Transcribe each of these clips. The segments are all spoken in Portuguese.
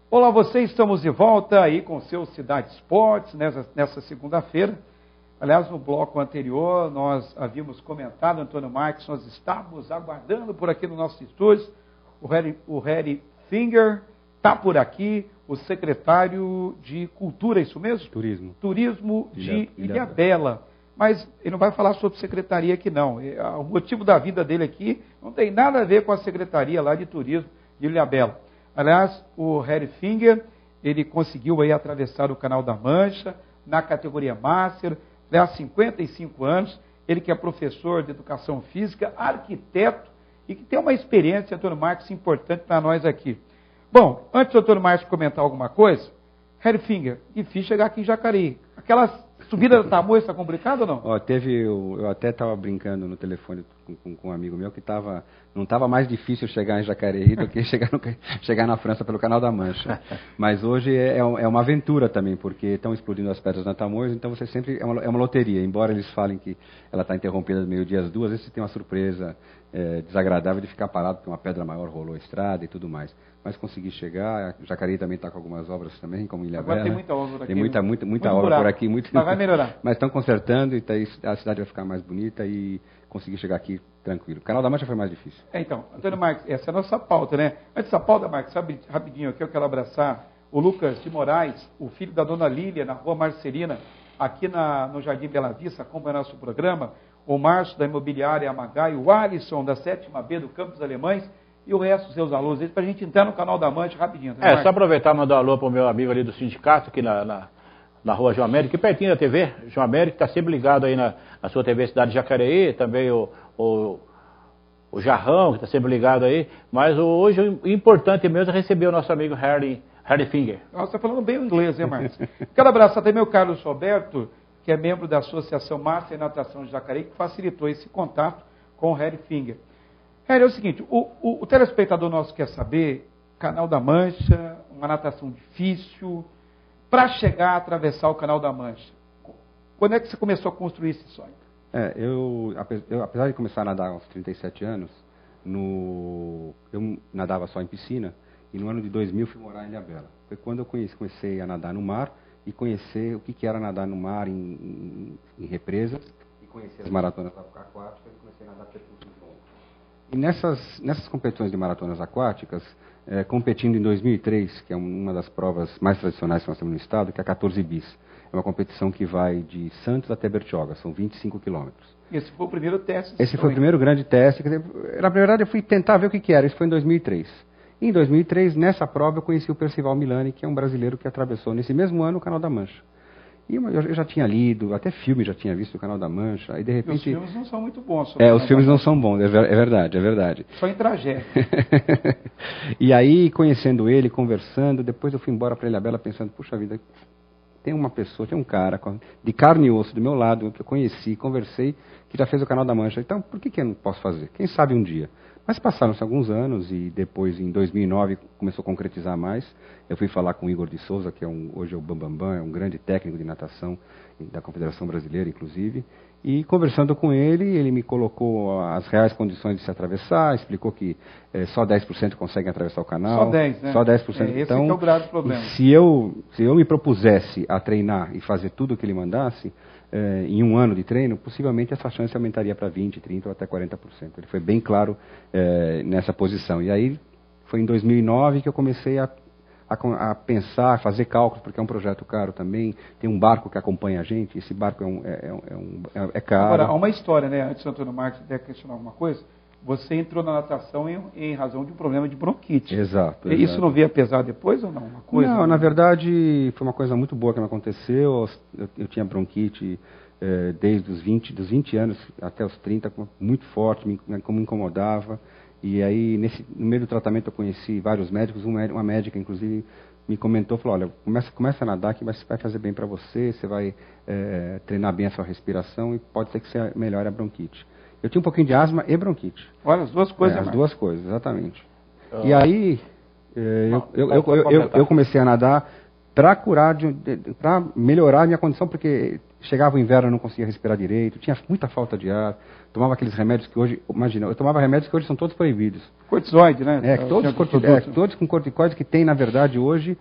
Olá, vocês, estamos de volta aí com o seu Cidade Esportes nessa segunda-feira. Aliás, no bloco anterior, nós havíamos comentado, Antônio Marques, nós estávamos aguardando por aqui no nosso estúdio, o Harry Finger está por aqui, o secretário de Cultura, é isso mesmo? Turismo de Ilhabela. Mas ele não vai falar sobre secretaria aqui não. O motivo da vida dele aqui não tem nada a ver com a secretaria lá de Turismo de Ilhabela. Aliás, o Harry Finger, ele conseguiu aí atravessar o Canal da Mancha na categoria Master, há 55 anos, ele que é professor de Educação Física, arquiteto e que tem uma experiência, Antônio Marques, importante para nós aqui. Bom, antes do Antônio Marques comentar alguma coisa, Harry Finger, difícil chegar aqui em Jacareí. Aquela subida da Tamoio está complicada ou não? Ó, eu até estava brincando no telefone com um amigo meu que não estava mais difícil chegar em Jacareí do que chegar na França pelo Canal da Mancha. Mas hoje é uma aventura também, porque estão explodindo as pedras na Tamoio, então você sempre é uma loteria. Embora eles falem que ela está interrompida no meio-dia às 2, às vezes você tem uma surpresa desagradável de ficar parado porque uma pedra maior rolou a estrada e tudo mais. Mas consegui chegar, Jacareí também está com algumas obras também, como Ilhabela. Agora tem muita obra aqui. Tem muita obra por aqui. Mas vai melhorar. Mas estão consertando e a cidade vai ficar mais bonita e consegui chegar aqui tranquilo. O Canal da Mancha foi mais difícil. Então, Antônio Marques, essa é a nossa pauta, né? Antes da pauta, Marques, sabe, rapidinho aqui, eu quero abraçar o Lucas de Moraes, o filho da dona Lília, na rua Marcelina, aqui no Jardim Bela Vista, acompanha nosso programa, o Márcio da Imobiliária Amagai, o Alisson da 7ª B do Campos Alemães, e o resto dos seus alunos, para a gente entrar no Canal da Mancha rapidinho. Tá, só aproveitar e mandar um alô para o meu amigo ali do sindicato, aqui na rua João Américo, aqui pertinho da TV, João Américo, está sempre ligado aí na sua TV Cidade de Jacareí, também o Jarrão, que está sempre ligado aí, mas hoje o importante mesmo é receber o nosso amigo Harry Finger. Você está falando bem o inglês, hein, Marcos? Quero abraçar também o Carlos Roberto, que é membro da Associação Master em Natação de Jacareí, que facilitou esse contato com o Harry Finger. Harry, é o seguinte, o telespectador nosso quer saber, Canal da Mancha, uma natação difícil, para chegar a atravessar o Canal da Mancha. Quando é que você começou a construir esse sonho? Eu apesar de começar a nadar aos 37 anos, eu nadava só em piscina, e no ano de 2000 fui morar em Ilhabela. Foi quando eu comecei a nadar no mar e conhecer o que era nadar no mar em represas, e conhecer as maratonas aquáticas e comecei a nadar percursos longos. E nessas competições de maratonas aquáticas, competindo em 2003, que é uma das provas mais tradicionais que nós temos no estado, que é a 14 bis. É uma competição que vai de Santos até Bertioga, são 25 quilômetros. Esse foi o primeiro teste? Esse foi o primeiro grande teste. Na verdade, eu fui tentar ver o que era. Isso foi em 2003. Em 2003, nessa prova, eu conheci o Percival Milani, que é um brasileiro que atravessou nesse mesmo ano o Canal da Mancha. E eu já tinha lido, até filme já tinha visto o Canal da Mancha, aí de repente... Os filmes não são muito bons. Os filmes não são bons, é verdade. Só em tragédia. E aí, conhecendo ele, conversando, depois eu fui embora para Ilhabela pensando, puxa vida, tem uma pessoa, tem um cara de carne e osso do meu lado, que eu conheci, conversei, que já fez o Canal da Mancha, então por que eu não posso fazer? Quem sabe um dia? Mas passaram-se alguns anos e depois, em 2009, começou a concretizar mais. Eu fui falar com o Igor de Souza, que hoje é o Bambambam, é um grande técnico de natação da Confederação Brasileira, inclusive. E conversando com ele me colocou as reais condições de se atravessar, explicou que só 10% conseguem atravessar o canal. Só 10%, né? Só 10%. Esse então, é o grave problema. Se eu me propusesse a treinar e fazer tudo o que ele mandasse, em um ano de treino, possivelmente essa chance aumentaria para 20%, 30% ou até 40%. Ele foi bem claro nessa posição. E aí foi em 2009 que eu comecei a pensar, a fazer cálculos, porque é um projeto caro também. Tem um barco que acompanha a gente, esse barco é caro. Agora, há uma história, né? Antes do Antônio Marques quer questionar alguma coisa, você entrou na natação em razão de um problema de bronquite. Exato. Isso não veio a pesar depois ou não? Não, na verdade, foi uma coisa muito boa que me aconteceu. Eu tinha bronquite desde os 20 anos até os 30, muito forte, me incomodava. E aí, no meio do tratamento, eu conheci vários médicos. Uma médica, inclusive, me comentou, falou, olha, começa a nadar que vai fazer bem para você, você vai treinar bem a sua respiração e pode ser que você melhore a bronquite. Eu tinha um pouquinho de asma e bronquite. Olha, as duas coisas. As duas coisas, exatamente. E aí, eu comecei a nadar para curar, para melhorar a minha condição, porque chegava o inverno, eu não conseguia respirar direito, tinha muita falta de ar, tomava aqueles remédios que hoje, imagina, eu tomava remédios que hoje são todos proibidos. Cortisoide, né? Todos com corticoides que tem, na verdade, hoje,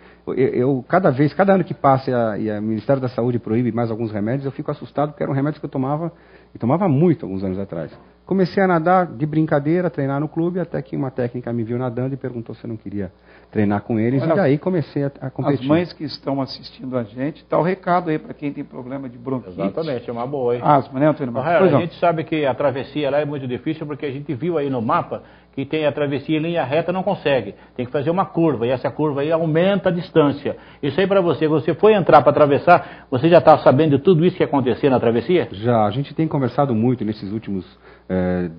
cada ano que passa e o Ministério da Saúde proíbe mais alguns remédios, eu fico assustado, porque eram remédios que eu tomava, e tomava muito alguns anos atrás. Comecei a nadar de brincadeira, treinar no clube, até que uma técnica me viu nadando e perguntou se eu não queria treinar com eles. Olha, e daí comecei a competir. As mães que estão assistindo a gente, tá o recado aí para quem tem problema de bronquite. Exatamente, é uma boa, hein? Asma, né, Antônio Marcos? A gente sabe que a travessia lá é muito difícil, porque a gente viu aí no mapa que tem a travessia em linha reta, não consegue. Tem que fazer uma curva, e essa curva aí aumenta a distância. Isso aí para você foi entrar para atravessar, você já está sabendo de tudo isso que acontecia na travessia? Já, a gente tem conversado muito nesses últimos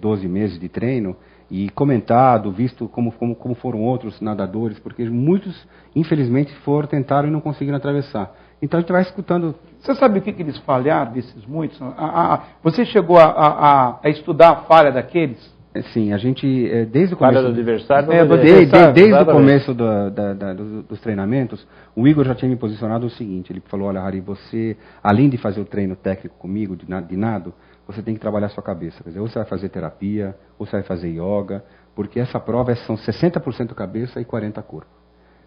12 meses de treino, e comentado, visto como foram outros nadadores, porque muitos, infelizmente, tentaram e não conseguiram atravessar. Então a gente vai escutando. Você sabe o que eles falharam, desses muitos? Você chegou a estudar a falha daqueles? Sim, a gente, desde o começo... Falha do adversário? Desde o começo dos treinamentos, o Igor já tinha me posicionado o seguinte, ele falou, olha, Hari, você, além de fazer o treino técnico comigo, de nado, você tem que trabalhar a sua cabeça. Quer dizer, ou você vai fazer terapia, ou você vai fazer yoga, porque essa prova são 60% cabeça e 40% corpo.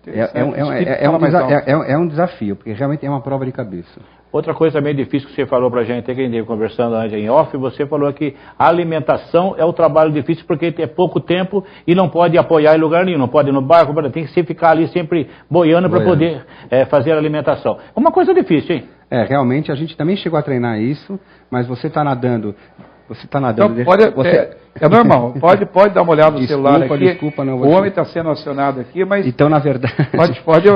É um desafio, porque realmente é uma prova de cabeça. Outra coisa também difícil que você falou pra gente, que a gente esteve conversando antes em off, você falou que a alimentação é o trabalho difícil porque tem pouco tempo e não pode apoiar em lugar nenhum, não pode ir no barco, tem que ficar ali sempre boiando para poder fazer a alimentação. É uma coisa difícil, hein? Realmente a gente também chegou a treinar isso, mas você está nadando... Então, é normal, pode dar uma olhada no celular aqui. O homem está sendo acionado aqui, mas... Então, na verdade,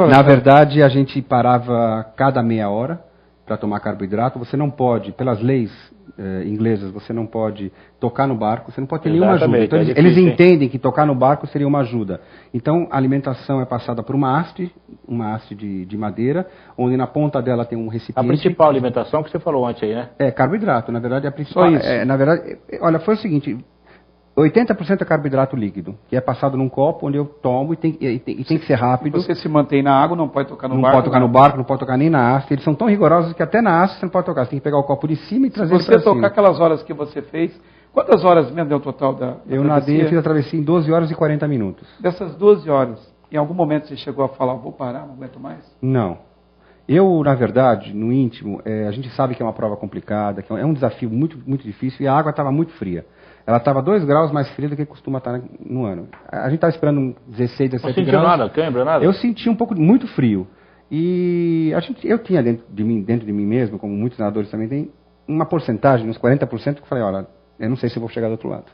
na verdade, a gente parava cada meia hora para tomar carboidrato. Você não pode, pelas leis inglesas, você não pode tocar no barco, você não pode ter nenhuma ajuda. Então, eles entendem que tocar no barco seria uma ajuda. Então, a alimentação é passada por uma haste de madeira, onde na ponta dela tem um recipiente. A principal alimentação que você falou antes aí, né? Carboidrato, na verdade, é a principal. Só isso. Na verdade, olha, foi o seguinte... 80% é carboidrato líquido, que é passado num copo onde eu tomo e tem que ser rápido. Você se mantém na água, não pode tocar no barco. Não pode tocar no barco, não pode tocar nem na haste. Eles são tão rigorosos que até na haste você não pode tocar. Você tem que pegar o copo de cima e trazer ele para cima. Se você tocar aquelas horas que você fez, quantas horas mesmo deu o total da Eu nadei e fiz a travessia em 12 horas e 40 minutos. Dessas 12 horas, em algum momento você chegou a falar, vou parar, não aguento mais? Não. Eu, na verdade, no íntimo, a gente sabe que é uma prova complicada, que é um desafio muito, muito difícil, e a água estava muito fria. Ela estava 2 graus mais fria do que costuma estar no ano. A gente estava esperando 16, 17 graus. Não sentiu nada, câimbra, nada? Eu senti um pouco, muito frio. E eu tinha dentro de mim mesmo, como muitos nadadores também têm, uma porcentagem, uns 40%, que eu falei, olha, eu não sei se eu vou chegar do outro lado.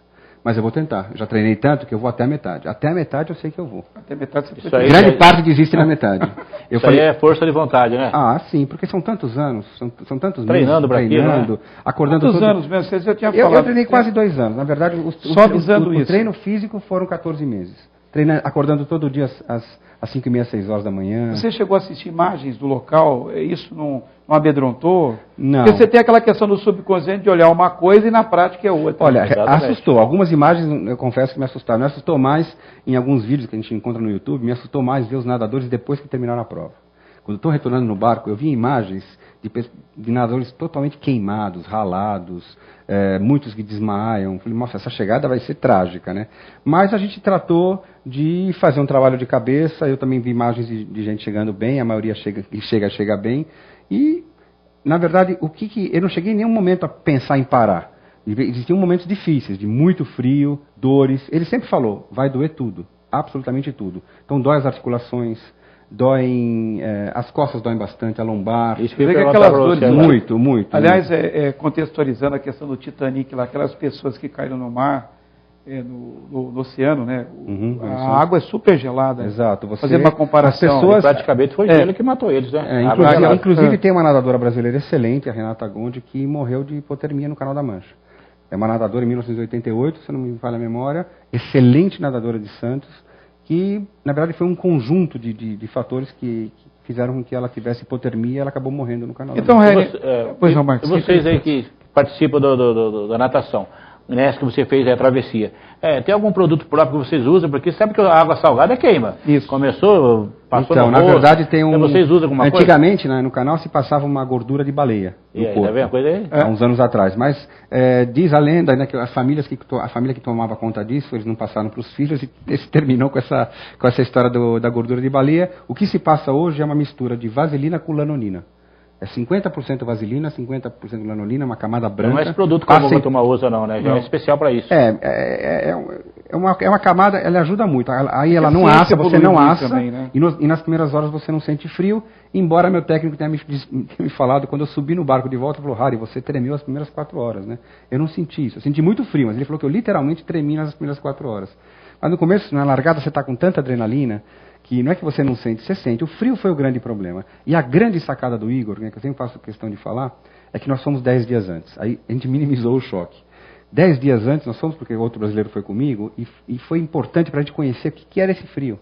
Mas eu vou tentar. Eu já treinei tanto que eu vou até a metade. Até a metade eu sei que eu vou. Até a metade você foi. Grande parte desiste na metade. Isso aí é força de vontade, né? Sim, porque são tantos anos, são tantos treinando meses, treinando, né? Acordando quantos anos mesmo? Você já tinha falado. Eu treinei quase 2 anos. Na verdade, o treino físico foram 14 meses. Acordando todo dia às 5h30, 6 horas da manhã. Você chegou a assistir imagens do local? Isso não amedrontou? Não. Porque você tem aquela questão do subconsciente de olhar uma coisa e na prática é outra. Olha, assustou. Algumas imagens, eu confesso que me assustaram. Me assustou mais, em alguns vídeos que a gente encontra no YouTube, me assustou mais ver os nadadores depois que terminaram a prova. Quando estou retornando no barco, eu vi imagens de nadadores totalmente queimados, ralados, muitos que desmaiam. Falei, nossa, essa chegada vai ser trágica, né? Mas a gente tratou de fazer um trabalho de cabeça. Eu também vi imagens de gente chegando bem, a maioria chega bem. E, na verdade, eu não cheguei em nenhum momento a pensar em parar. Existiam momentos difíceis, de muito frio, dores. Ele sempre falou, vai doer tudo, absolutamente tudo. Então dói as articulações, as costas doem bastante, a lombar. Isso que aquelas dores, muito. Aliás, contextualizando a questão do Titanic, lá, aquelas pessoas que caíram no mar, no oceano, né? A água é super gelada. Exato. Fazer uma comparação. Praticamente foi gelo que matou eles, né? Inclusive tem uma nadadora brasileira excelente, a Renata Gondi, que morreu de hipotermia no Canal da Mancha. É uma nadadora em 1988, se não me falha a memória, excelente nadadora de Santos, que, na verdade, foi um conjunto de fatores que fizeram com que ela tivesse hipotermia e ela acabou morrendo no canal. Então, Pois não, Marcos. Vocês aí que participam da natação, nessa que você fez a travessia. Tem algum produto próprio que vocês usam? Porque sabe que a água salgada queima. Isso. Passou então, no na rosto. verdade tem um... Vocês usam alguma coisa? Antigamente, né, no canal se passava uma gordura de baleia no corpo. Tá vendo a coisa aí? Há uns anos atrás. Mas diz a lenda, né, que a família que tomava conta disso, eles não passaram para os filhos e esse terminou com essa história da gordura de baleia. O que se passa hoje é uma mistura de vaselina com lanolina. É 50% vaselina, 50% lanolina, uma camada branca. Não é esse produto que a turma usa não, né? Já é especial para isso. É uma camada, ela ajuda muito. Aí ela não assa, você não assa, também, né? E nas primeiras horas você não sente frio, embora meu técnico tenha me falado, quando eu subi no barco de volta, ele falou, Harry, você tremeu as primeiras 4 horas, né? Eu não senti isso, eu senti muito frio, mas ele falou que eu literalmente tremi nas primeiras 4 horas. Mas no começo, na largada, você está com tanta adrenalina, que não é que você não sente, você sente. O frio foi o grande problema. E a grande sacada do Igor, né, que eu sempre faço questão de falar, é que nós fomos 10 dias antes. Aí a gente minimizou o choque. 10 dias antes nós fomos, porque outro brasileiro foi comigo, e foi importante para a gente conhecer o que era esse frio.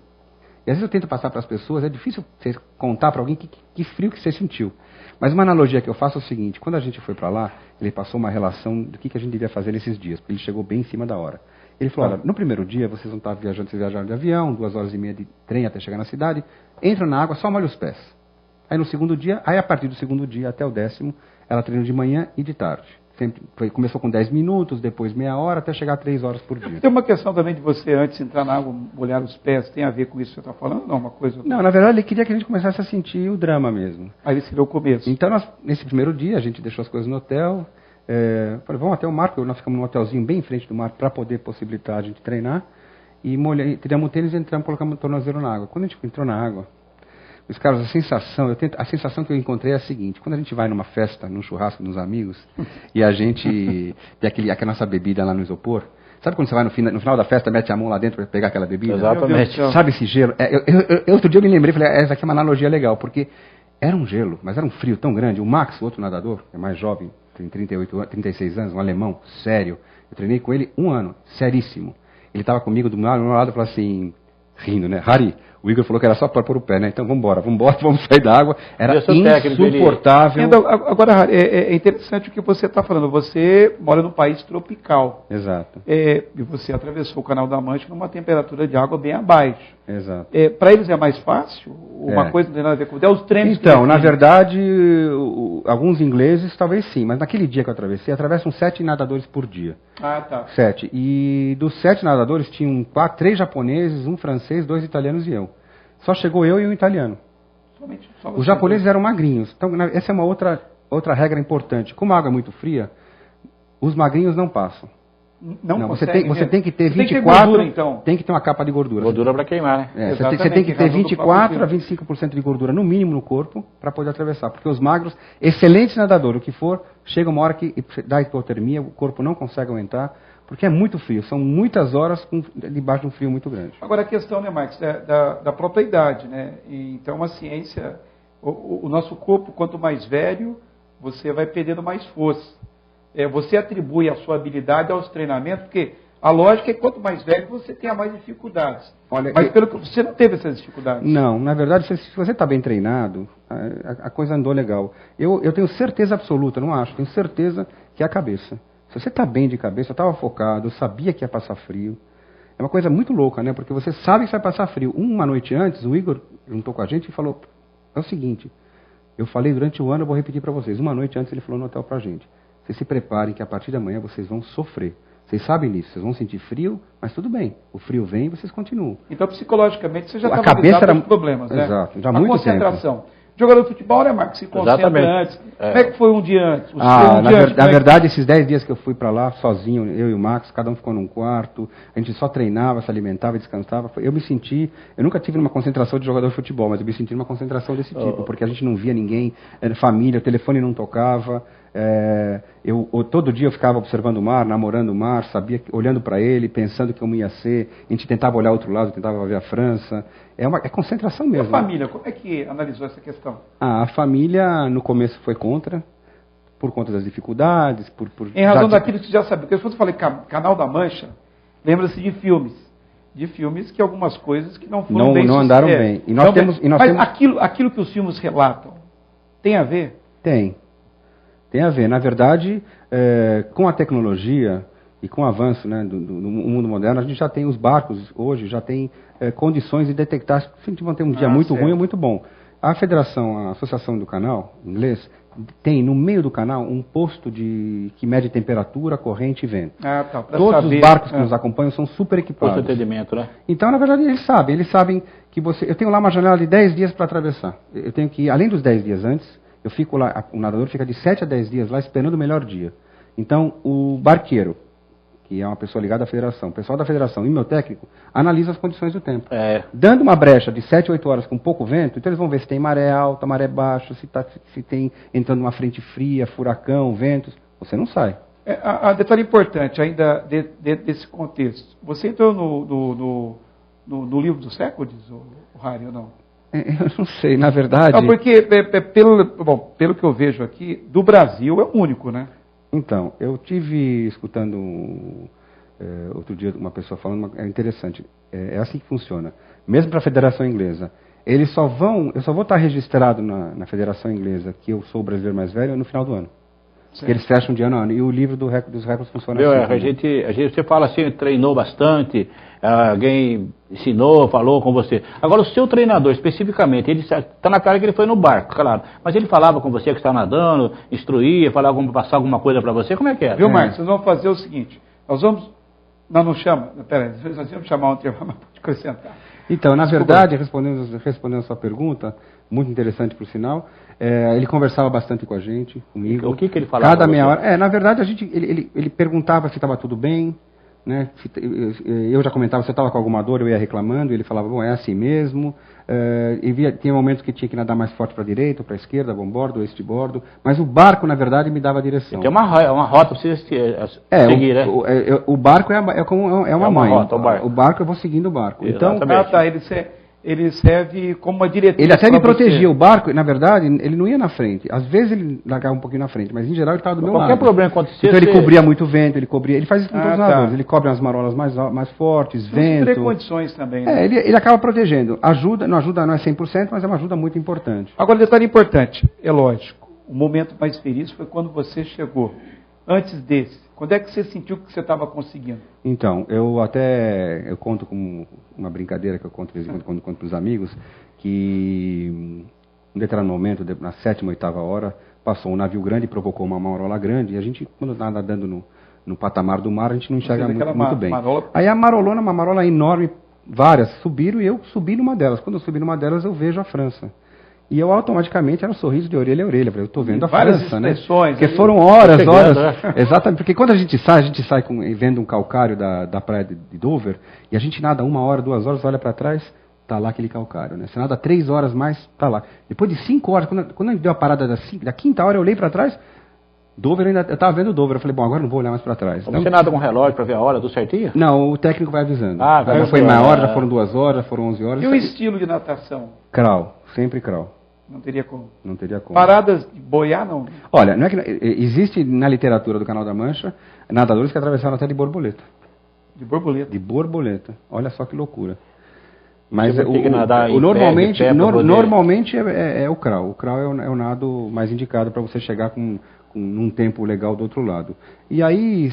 E às vezes eu tento passar para as pessoas, é difícil você contar para alguém que frio que você sentiu. Mas uma analogia que eu faço é o seguinte, quando a gente foi para lá, ele passou uma relação do que a gente devia fazer nesses dias, porque ele chegou bem em cima da hora. Ele falou, olha, no primeiro dia vocês vão estar viajando, vocês viajaram de avião, 2 horas e meia de trem até chegar na cidade, entram na água, só molha os pés. Aí no segundo dia, a partir do segundo dia até o 10º, ela treina de manhã e de tarde. Começou com 10 minutos, depois meia hora, até chegar a 3 horas por dia. Tem uma questão também de você, antes de entrar na água, molhar os pés, tem a ver com isso que você está falando? Não, uma coisa... Não, na verdade ele queria que a gente começasse a sentir o drama mesmo. Aí esse seria o começo. Então, nesse primeiro dia, a gente deixou as coisas no hotel... falei, vamos até o mar, nós ficamos num hotelzinho bem em frente do mar para poder possibilitar a gente treinar. E tiramos o tênis e entramos, colocamos o tornozelo na água. Quando a gente entrou na água, os caras, a sensação que eu encontrei é a seguinte: quando a gente vai numa festa, num churrasco dos amigos, e a gente tem aquela nossa bebida lá no isopor, sabe quando você vai no final da festa, mete a mão lá dentro para pegar aquela bebida? Exatamente. Sabe esse gelo? Outro dia eu me lembrei, falei, essa aqui é uma analogia legal, porque era um gelo, mas era um frio tão grande. O Max, o outro nadador, que é mais jovem, tem 36 anos, um alemão, sério. Eu treinei com ele 1 ano, seríssimo. Ele estava comigo do meu lado e falou assim, rindo, né? Harry, o Igor falou que era só para pôr o pé, né? Então vamos sair da água. Era insuportável. Então, agora, Harry, é interessante o que você está falando. Você mora num país tropical. Exato. E você atravessou o Canal da Mancha numa temperatura de água bem abaixo. Exato. Para eles é mais fácil? Uma coisa não tem nada a ver com... os treinos. Então, na verdade, alguns ingleses talvez sim, mas naquele dia que eu atravessei, atravessam 7 nadadores por dia. Ah, tá. 7. E dos 7 nadadores, tinham 3 japoneses, 1 francês, 2 italianos e eu. Só chegou eu e um italiano. Só os japoneses eram magrinhos. Então, essa é uma outra regra importante. Como a água é muito fria, os magrinhos não passam. Não, você tem que ter 24, tem que ter gordura, então. Tem que ter uma capa de gordura. Gordura para queimar, né? Você tem que ter 24 a 25% de gordura no mínimo no corpo para poder atravessar. Porque os magros, excelentes nadadores, o que for, chega uma hora que dá hipotermia, o corpo não consegue aguentar, porque é muito frio. São muitas horas debaixo de um frio muito grande. Agora a questão, né, Marcos, da própria idade, né? Então a ciência, o nosso corpo, quanto mais velho, você vai perdendo mais força. Você atribui a sua habilidade aos treinamentos, porque a lógica é que quanto mais velho você tenha mais dificuldades. Mas pelo que você não teve essas dificuldades. Não, na verdade, se você está bem treinado, a coisa andou legal. Eu tenho certeza absoluta, não acho, tenho certeza que é a cabeça. Se você está bem de cabeça, eu estava focado, eu sabia que ia passar frio. É uma coisa muito louca, né? Porque você sabe que vai passar frio. Uma noite antes, o Igor juntou com a gente e falou, é o seguinte, eu falei durante o ano, eu vou repetir para vocês. Uma noite antes ele falou no hotel para a gente. Vocês se preparem que a partir da manhã vocês vão sofrer. Vocês sabem disso, vocês vão sentir frio, mas tudo bem. O frio vem e vocês continuam. Então, psicologicamente, você já estava avisado dos problemas, né? Exato, já há muito concentração. Tempo. Jogador de futebol, né, Marcos? Se concentra antes. Como é que foi um dia antes? Na verdade, esses 10 dias que eu fui para lá, sozinho, eu e o Max, cada um ficou num quarto, a gente só treinava, se alimentava, descansava. Eu nunca tive uma concentração de jogador de futebol, mas eu me senti numa concentração desse tipo, porque a gente não via ninguém, família, o telefone não tocava. Todo dia eu ficava observando o mar, namorando o mar, sabia, olhando para ele, pensando como ia ser. A gente tentava olhar outro lado, tentava ver a França. É concentração mesmo. E a família, como é que analisou essa questão? A família no começo foi contra, por conta das dificuldades. Em razão daquilo que você já sabia. Porque quando eu falei Canal da Mancha, lembra-se de filmes. De filmes que algumas coisas que não foram bem não andaram bem. Mas aquilo que os filmes relatam, tem a ver? Tem a ver. Na verdade, com a tecnologia, E com o avanço, né, do mundo moderno, a gente já tem os barcos, hoje, já tem condições de detectar se a gente vai ter um dia muito ruim ou muito bom. A Associação do Canal, em inglês, tem no meio do canal um posto que mede temperatura, corrente e vento. Todos os barcos que nos acompanham são super equipados. Posto de atendimento, né? Então, na verdade, eles sabem que eu tenho lá uma janela de 10 dias para atravessar. Eu tenho que ir, além dos 10 dias antes, eu fico lá, o nadador fica de 7 a 10 dias lá esperando o melhor dia. Então, o barqueiro, que é uma pessoa ligada à federação, o pessoal da federação e meu técnico, analisa as condições do tempo. Dando uma brecha de 7, 8 horas com pouco vento, então eles vão ver se tem maré alta, maré baixa, se tem entrando uma frente fria, furacão, ventos. Você não sai. Detalhe importante ainda desse contexto. Você entrou no livro dos recordes, o Harry, ou não? Eu não sei, na verdade... Não, porque, pelo que eu vejo aqui, do Brasil é o único, né? Então, eu tive escutando outro dia uma pessoa falando, é interessante, é assim que funciona. Mesmo para a Federação Inglesa, eu só vou estar registrado na Federação Inglesa que eu sou o brasileiro mais velho no final do ano. Porque eles fecham de ano a ano. E o livro dos recordes funciona assim. Você fala assim, treinou bastante, alguém ensinou, falou com você. Agora, o seu treinador, especificamente, ele está na cara que ele foi no barco, claro. Mas ele falava com você que estava nadando, instruía, falava como passar alguma coisa para você, como é que é? Viu, Marcos? Nós vamos fazer o seguinte, nós não chama, peraí, nós vamos chamar um termo, mas pode acrescentar. Então, na verdade, respondendo a sua pergunta, muito interessante por sinal, ele conversava bastante com a gente, comigo. O que ele falava? Cada meia hora. Na verdade, ele perguntava se estava tudo bem, né? Eu já comentava se eu estava com alguma dor, eu ia reclamando, ele falava, bom, é assim mesmo. Tinha momentos que tinha que nadar mais forte para a direita, para a esquerda, bombordo, oeste-bordo, mas o barco, na verdade, me dava a direção. Tem uma rota para você seguir, né? O barco é uma mãe. Rota, o barco eu vou seguindo o barco. Então, ele serve como uma diretriz. Ele até me protegia. O barco, na verdade, ele não ia na frente. Às vezes ele largava um pouquinho na frente, mas em geral ele estava do meu lado. Qualquer problema acontecer... Então ele cobria muito vento, ele faz isso com todos os nadadores. Ele cobre as marolas mais fortes, vento... Tem condições também, né? Ele acaba protegendo. Não é 100%, mas é uma ajuda muito importante. Agora, detalhe importante, é lógico, o momento mais feliz foi quando você chegou. Antes desse, quando é que você sentiu que você estava conseguindo? Então, eu conto com uma brincadeira que eu conto de vez em quando para os amigos, que em um determinado momento, na 7ª, 8ª hora, passou um navio grande e provocou uma marola grande, e a gente, quando está nadando no patamar do mar, a gente não enxerga muito bem. Aí a marolona, uma marola enorme, várias subiram, e eu subi numa delas. Quando eu subi numa delas, eu vejo a França. E eu automaticamente era um sorriso de orelha a orelha. Eu estou vendo a França, né? Porque foram horas. Exatamente, porque quando a gente sai vendo um calcário da praia de Dover, e a gente nada 1 hora, 2 horas, olha para trás, tá lá aquele calcário, né? Você nada 3 horas mais, tá lá. Depois de 5 horas, quando a gente deu a parada da 5ª hora, eu olhei para trás, Dover, eu estava vendo Dover. Eu falei, bom, agora não vou olhar mais para trás. Então, você nada com relógio para ver a hora, tudo certinho? Não, o técnico vai avisando. Já foi meia hora, já foram 2 horas, já foram 11 horas. E o estilo de natação? Crawl, sempre crawl. Não teria como. Não teria como. Paradas de boiar, não? Olha, não é que existe na literatura do Canal da Mancha nadadores que atravessaram até de borboleta. De borboleta? De borboleta. Olha só que loucura. Mas normalmente é o crawl. O crawl é o nado mais indicado para você chegar com num tempo legal do outro lado. E aí,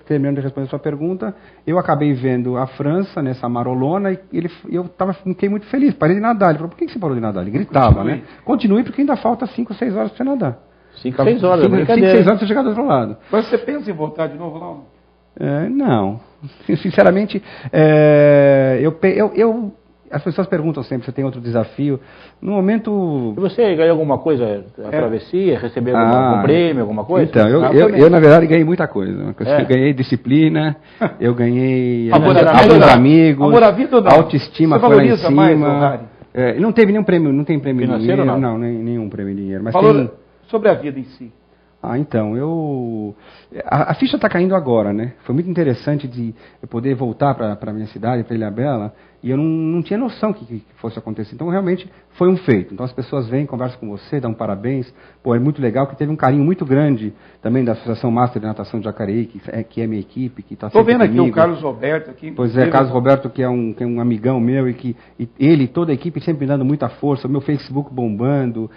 terminando de responder a sua pergunta, eu acabei vendo a França nessa marolona e fiquei muito feliz. Parei de nadar. Ele falou, por que você parou de nadar? Ele gritava, né? Continue porque ainda falta 5, 6 horas para você nadar. 5, 6 horas, 5, 6 horas para você chegar do outro lado. Mas você pensa em voltar de novo lá? Não. Sinceramente, as pessoas perguntam sempre se tem outro desafio. No momento... E você ganhou alguma coisa, a travessia, recebeu algum prêmio, alguma coisa? Então, eu na verdade ganhei muita coisa. Eu ganhei disciplina, eu ganhei alguns amigos, amor à vida ou não? A autoestima foi lá em cima. Mais, não teve nenhum prêmio, não tem prêmio financeiro, dinheiro, não, nenhum prêmio em dinheiro. Mas sobre a vida em si. Então, a ficha está caindo agora, né? Foi muito interessante de eu poder voltar para a minha cidade, para Ilhabela, e eu não tinha noção que fosse acontecer. Então, realmente, foi um feito. Então, as pessoas vêm, conversam com você, dão parabéns. Pô, é muito legal, que teve um carinho muito grande também da Associação Master de Natação de Jacareí, que é minha equipe, que está sempre comigo. Estou vendo aqui o Carlos Roberto. Pois é, Carlos Roberto, que é um amigão meu, e ele e toda a equipe sempre me dando muita força, o meu Facebook bombando,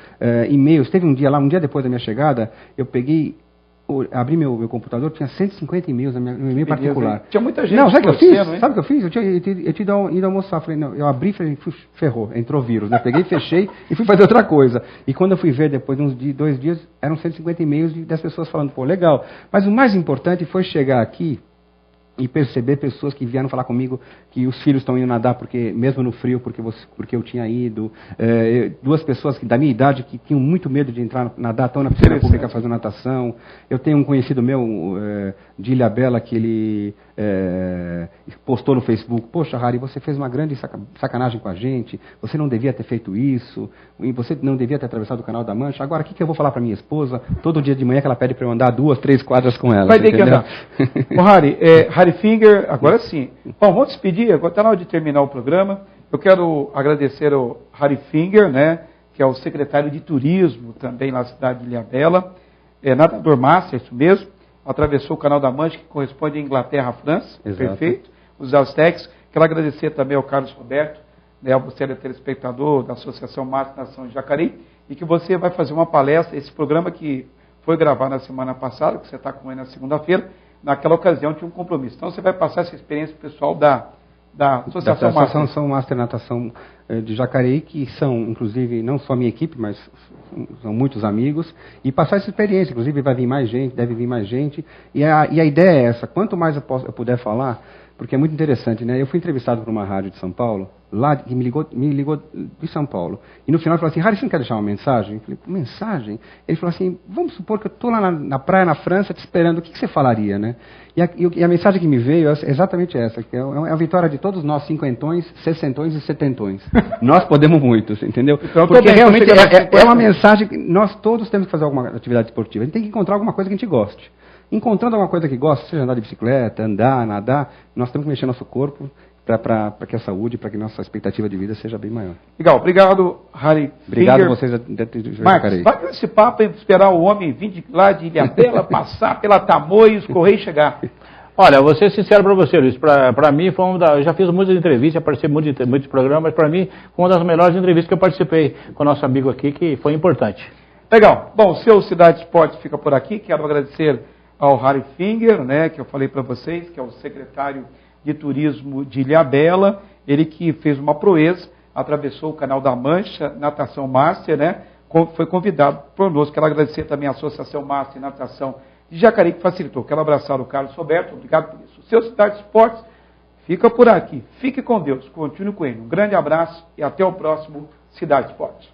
e-mails. Teve um dia depois da minha chegada, eu peguei abri meu computador, tinha 150 e-mails no meu e-mail particular. Tinha muita gente. Não, sabe o que eu fiz? Sabe o que eu fiz? Eu tinha ido almoçar, falei, não, eu abri e falei, ferrou, entrou vírus, né? Peguei, fechei e fui fazer outra coisa. E quando eu fui ver, depois de uns 2 dias, eram 150 e-mails das pessoas falando, pô, legal. Mas o mais importante foi chegar aqui e perceber pessoas que vieram falar comigo que os filhos estão indo nadar, porque mesmo no frio, porque eu tinha ido. 2 pessoas da minha idade que tinham muito medo de nadar, estão na piscina pública fazendo natação. Eu tenho um conhecido meu, de Ilhabela, que ele postou no Facebook, poxa, Harry, você fez uma grande sacanagem com a gente, você não devia ter feito isso, você não devia ter atravessado o Canal da Mancha. Agora, o que eu vou falar para minha esposa, todo dia de manhã que ela pede para eu andar 2, 3 quadras com ela? Vai ter que andar. Ô, Harry Finger, agora sim. Bom, vamos despedir, agora está na hora de terminar o programa. Eu quero agradecer ao Harry Finger, né, que é o secretário de Turismo também na cidade de Ilhabela, nadador master, isso mesmo, atravessou o Canal da Mancha, que corresponde à Inglaterra, à França, exato. Perfeito, os Aztecs. Quero agradecer também ao Carlos Roberto, né, você é telespectador da Associação Master Nação de Jacareí, e que você vai fazer uma palestra, esse programa que foi gravado na semana passada, que você está com ele na segunda-feira, naquela ocasião tinha um compromisso. Então você vai passar essa experiência pessoal da Associação Master Natação de Jacareí, que são, inclusive, não só a minha equipe, mas são muitos amigos, e passar essa experiência. Inclusive vai vir mais gente, deve vir mais gente, e a ideia é essa, quanto mais eu puder falar, porque é muito interessante, né? Eu fui entrevistado por uma rádio de São Paulo, que me ligou de São Paulo. E no final ele falou assim, Harry, você não quer deixar uma mensagem? Eu falei, mensagem? Ele falou assim, vamos supor que eu estou lá na praia, na França, te esperando, o que você falaria, né? E a mensagem que me veio é exatamente essa, que é a vitória de todos nós, 50ões, 60ões e 70ões. Nós podemos muito, entendeu? Então, porque realmente é uma mensagem que nós todos temos que fazer alguma atividade esportiva. A gente tem que encontrar alguma coisa que a gente goste. Encontrando alguma coisa que gosta, seja andar de bicicleta, andar, nadar, nós temos que mexer nosso corpo para que a saúde, para que nossa expectativa de vida seja bem maior. Legal, obrigado, Harry. Obrigado a vocês. Marcos, vai nesse papo e esperar o homem vir lá de Ilhabela, passar pela Tamoios, correr e chegar. Olha, vou ser sincero para você, Luiz, para mim foi eu já fiz muitas entrevistas, participei de muitos programas, mas para mim foi uma das melhores entrevistas que eu participei com o nosso amigo aqui, que foi importante. Legal, bom, o seu Cidade Esportes fica por aqui, quero agradecer ao Harry Finger, né, que eu falei para vocês, que é o secretário de Turismo de Ilhabela, ele que fez uma proeza, atravessou o Canal da Mancha, Natação Master, né, foi convidado por nós. Quero agradecer também à Associação Master e Natação de Jacareí, que facilitou. Quero abraçar o Carlos Roberto, obrigado por isso. O seu Cidade Esportes fica por aqui. Fique com Deus, continue com ele. Um grande abraço e até o próximo Cidade Esportes.